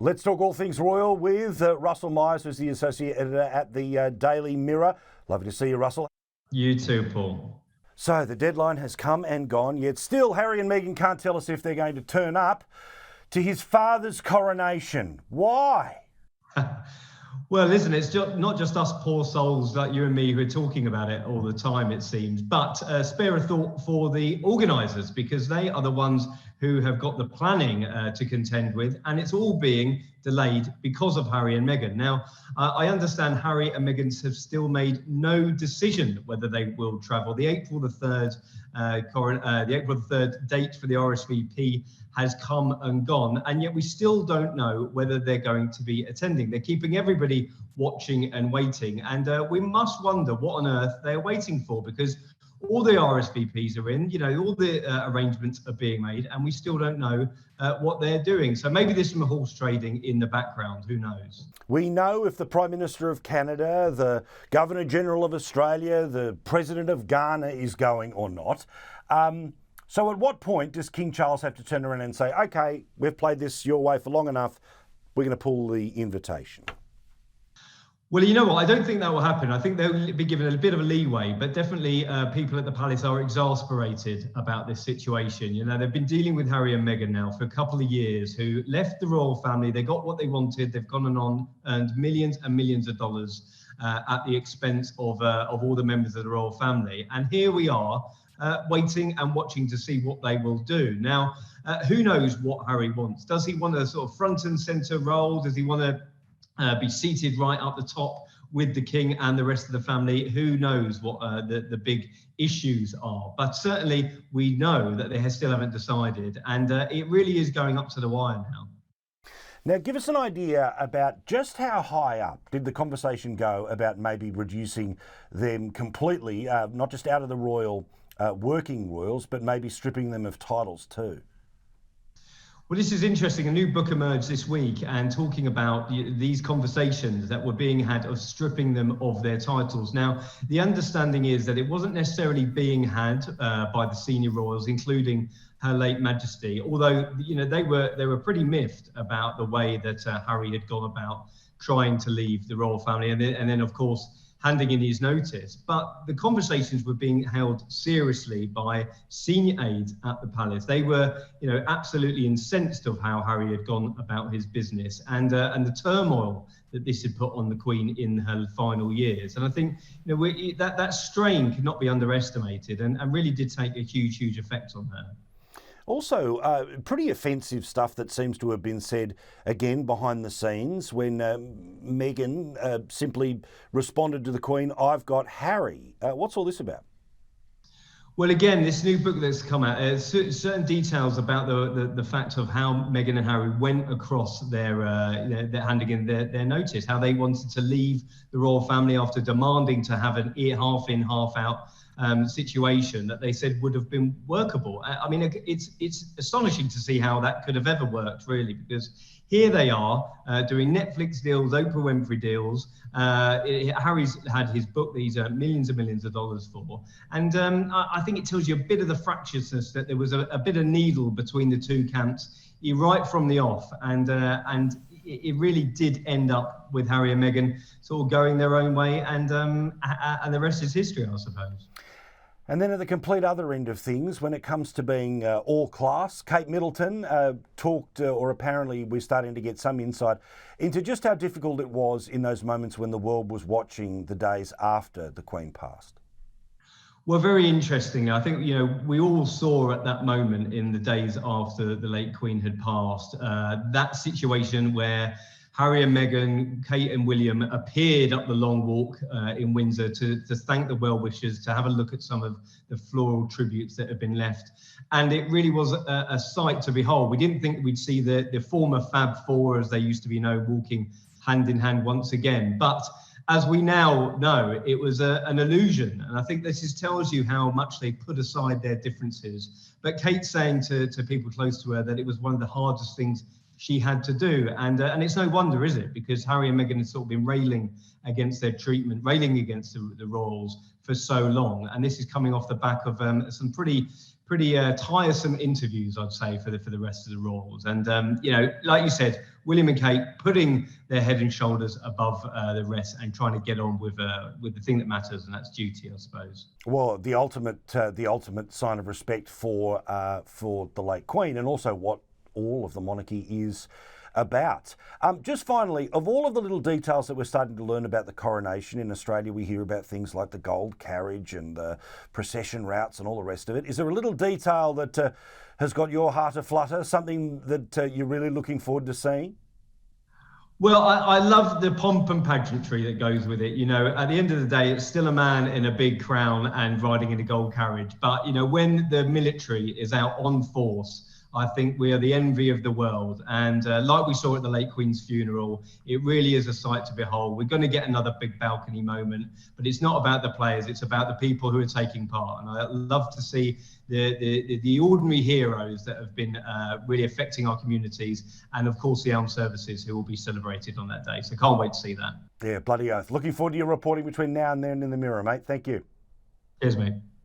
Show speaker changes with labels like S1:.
S1: Let's talk all things royal with Russell Myers, who's the associate editor at the Daily Mirror. Lovely to see you, Russell.
S2: You too, Paul.
S1: So the deadline has come and gone, yet still Harry and Meghan can't tell us if they're going to turn up to his father's coronation. Why?
S2: Well, listen, it's not just us poor souls like you and me who are talking about it all the time, it seems, but spare a thought for the organisers, because they are the ones who have got the planning to contend with, and it's all being delayed because of Harry and Meghan. Now, I understand Harry and Meghan have still made no decision whether they will travel. The April the 3rd date for the RSVP has come and gone, and yet we still don't know whether they're going to be attending. They're keeping everybody watching and waiting, and we must wonder what on earth they're waiting for, because all the RSVPs are in, all the arrangements are being made, and we still don't know what they're doing. So maybe there's some horse trading in the background, who knows?
S1: We know if the Prime Minister of Canada, the Governor General of Australia, the President of Ghana is going or not. So at what point does King Charles have to turn around and say, okay, we've played this your way for long enough, we're going to pull the invitation?
S2: Well, you know what? I don't think that will happen. I think they'll be given a bit of a leeway, but definitely people at the palace are exasperated about this situation. They've been dealing with Harry and Meghan now for a couple of years, who left the royal family. They got what they wanted. They've gone and earned millions and millions of dollars at the expense of all the members of the royal family. And here we are waiting and watching to see what they will do. Now, who knows what Harry wants? Does he want a sort of front and centre role? Does he want to be seated right up the top with the king and the rest of the family? Who knows what the big issues are? But certainly we know that they still haven't decided, and it really is going up to the wire now.
S1: Now, give us an idea about just how high up did the conversation go about maybe reducing them completely, not just out of the royal working royals, but maybe stripping them of titles too?
S2: Well, this is interesting. A new book emerged this week and talking about these conversations that were being had of stripping them of their titles. Now, the understanding is that it wasn't necessarily being had by the senior royals, including Her late Majesty, although they were pretty miffed about the way that Harry had gone about trying to leave the royal family, and then of course handing in his notice. But the conversations were being held seriously by senior aides at the palace. They were, absolutely incensed of how Harry had gone about his business and the turmoil that this had put on the Queen in her final years. And I think, that strain could not be underestimated, and really did take a huge effect on her.
S1: Also, pretty offensive stuff that seems to have been said again behind the scenes when Meghan simply responded to the Queen, "I've got Harry." What's all this about?
S2: Well, again, this new book that's come out, certain details about the fact of how Meghan and Harry went across their handing in their notice, how they wanted to leave the royal family after demanding to have an half in, half out situation that they said would have been workable. I mean, it's astonishing to see how that could have ever worked, really, because here they are doing Netflix deals, Oprah Winfrey deals. Harry's had his book that he's earned millions and millions of dollars for. And I think it tells you a bit of the fractiousness, that there was a bit of needle between the two camps right from the off. And it really did end up with Harry and Meghan sort of going their own way, and the rest is history, I suppose.
S1: And then at the complete other end of things, when it comes to being all class, Kate Middleton talked, or apparently we're starting to get some insight into just how difficult it was in those moments when the world was watching the days after the Queen passed.
S2: Well, very interesting. I think, we all saw at that moment in the days after the late Queen had passed, that situation where Harry and Meghan, Kate and William appeared up the long walk in Windsor to thank the well-wishers, to have a look at some of the floral tributes that had been left. And it really was a sight to behold. We didn't think we'd see the former Fab Four, as they used to be known, walking hand in hand once again. But as we now know, it was an illusion. And I think this tells you how much they put aside their differences. But Kate saying to people close to her that it was one of the hardest things she had to do. And it's no wonder, is it? Because Harry and Meghan had sort of been railing against their treatment, railing against the royals for so long. And this is coming off the back of some pretty pretty tiresome interviews, I'd say, for the rest of the royals. And like you said, William and Kate putting their head and shoulders above the rest and trying to get on with the thing that matters, and that's duty, I suppose.
S1: Well, the ultimate sign of respect for the late Queen, and also what all of the monarchy is about. Just finally, of all of the little details that we're starting to learn about the coronation in Australia, we hear about things like the gold carriage and the procession routes and all the rest of it. Is there a little detail that has got your heart aflutter, something that you're really looking forward to seeing?
S2: Well, I love the pomp and pageantry that goes with it. At the end of the day, it's still a man in a big crown and riding in a gold carriage. But, when the military is out on force, I think we are the envy of the world. And like we saw at the late Queen's funeral, it really is a sight to behold. We're going to get another big balcony moment, but it's not about the players. It's about the people who are taking part. And I love to see the ordinary heroes that have been really affecting our communities. And of course, the armed services who will be celebrated on that day. So can't wait to see that.
S1: Yeah, bloody oath. Looking forward to your reporting between now and then in the Mirror, mate. Thank you.
S2: Cheers, mate.